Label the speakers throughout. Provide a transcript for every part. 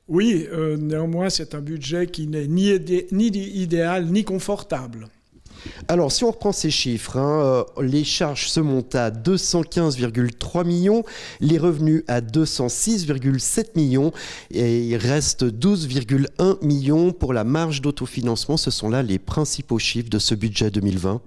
Speaker 1: Oui, néanmoins, c'est un budget qui n'est ni idéal ni confortable.
Speaker 2: Alors, si on reprend ces chiffres, les charges se montent à 215,3 millions, les revenus à 206,7 millions et il reste 12,1 millions pour la marge d'autofinancement. Ce sont là les principaux chiffres de ce budget 2020.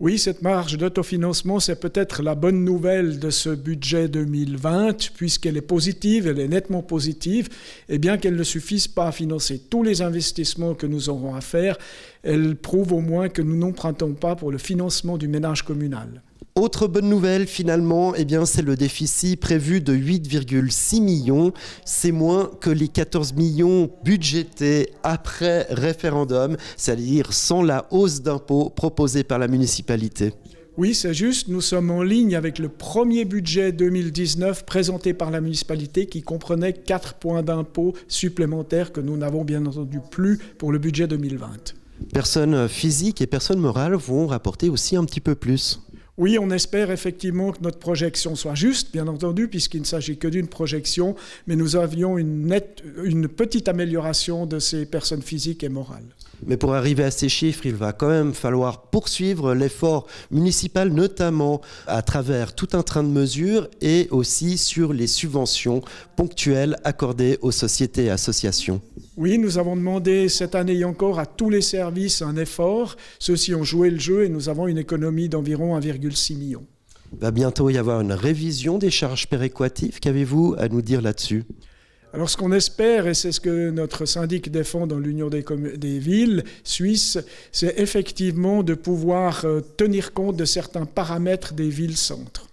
Speaker 1: Oui, cette marge d'autofinancement, c'est peut-être la bonne nouvelle de ce budget 2020, puisqu'elle est positive, elle est nettement positive, et bien qu'elle ne suffise pas à financer tous les investissements que nous aurons à faire, elle prouve au moins que nous n'empruntons pas pour le financement du ménage communal.
Speaker 2: Autre bonne nouvelle finalement, c'est le déficit prévu de 8,6 millions. C'est moins que les 14 millions budgétés après référendum, c'est-à-dire sans la hausse d'impôts proposée par la municipalité.
Speaker 1: Oui, c'est juste, nous sommes en ligne avec le premier budget 2019 présenté par la municipalité qui comprenait 4 points d'impôt supplémentaires que nous n'avons bien entendu plus pour le budget 2020.
Speaker 2: Personnes physiques et personnes morales vont rapporter aussi un petit peu plus.
Speaker 1: Oui, on espère effectivement que notre projection soit juste, bien entendu, puisqu'il ne s'agit que d'une projection, mais nous avions une petite amélioration de ces personnes physiques et morales.
Speaker 2: Mais pour arriver à ces chiffres, il va quand même falloir poursuivre l'effort municipal, notamment à travers tout un train de mesures et aussi sur les subventions ponctuelles accordées aux sociétés et associations.
Speaker 1: Oui, nous avons demandé cette année encore à tous les services un effort. Ceux-ci ont joué le jeu et nous avons une économie d'environ 1,6 million.
Speaker 2: Il va bientôt y avoir une révision des charges péréquatives. Qu'avez-vous à nous dire là-dessus ?
Speaker 1: Alors ce qu'on espère, et c'est ce que notre syndic défend dans l'Union des villes suisses, c'est effectivement de pouvoir tenir compte de certains paramètres des villes-centres.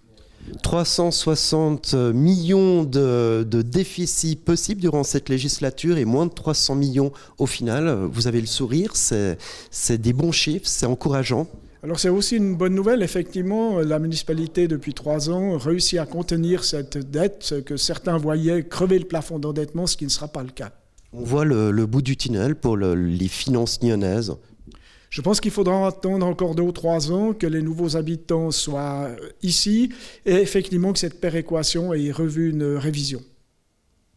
Speaker 2: 360 millions de déficits possibles durant cette législature et moins de 300 millions au final. Vous avez le sourire, c'est des bons chiffres, c'est encourageant.
Speaker 1: Alors c'est aussi une bonne nouvelle, effectivement, la municipalité depuis 3 ans réussit à contenir cette dette que certains voyaient crever le plafond d'endettement, ce qui ne sera pas le cas.
Speaker 2: On voit le bout du tunnel pour les finances nyonnaises.
Speaker 1: Je pense qu'il faudra attendre encore 2 ou 3 ans que les nouveaux habitants soient ici et effectivement que cette péréquation ait revu une révision.